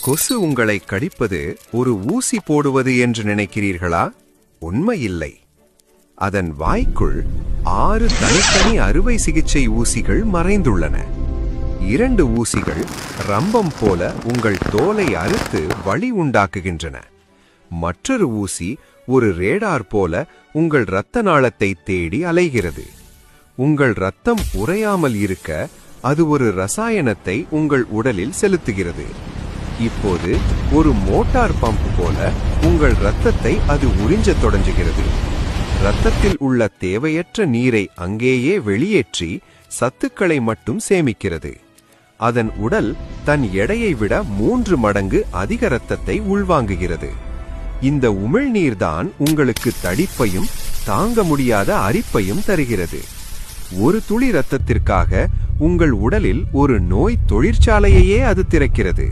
கொசு உங்களை கடிப்பது ஒரு ஊசி போடுவது என்று நினைக்கிறீர்களா? உண்மையில்லை. அதன் வாய்க்குள் 6 தனித்தனி அறுவை சிகிச்சை ஊசிகள் மறைந்துள்ளன. 2 ஊசிகள் ரம்பம் போல உங்கள் தோலை அறுத்து வலி உண்டாக்குகின்றன. மற்றொரு ஊசி ஒரு ரேடார் போல உங்கள் இரத்த நாளத்தை தேடி அலைகிறது. உங்கள் இரத்தம் உறையாமல் இருக்க அது ஒரு ரசாயனத்தை உங்கள் உடலில் செலுத்துகிறது. இப்போது ஒரு மோட்டார் பம்ப் போல உங்கள் இரத்தத்தை அது உறிஞ்சத் தொடங்குகிறது. இரத்தத்தில் உள்ள தேவையற்ற நீரை அங்கேயே வெளியேற்றி சத்துக்களை மட்டும் சேமிக்கிறது. அதன் உடல் தன் எடையை விட 3 மடங்கு அதிக இரத்தத்தை உள்வாங்குகிறது. இந்த உமிழ்நீர்தான் உங்களுக்கு தடிப்பையும் தாங்க முடியாத அரிப்பையும் தருகிறது. ஒரு துளி இரத்தத்திற்காக உங்கள் உடலில் ஒரு நோய் தொழிற்சாலையையே அது திறக்கிறது.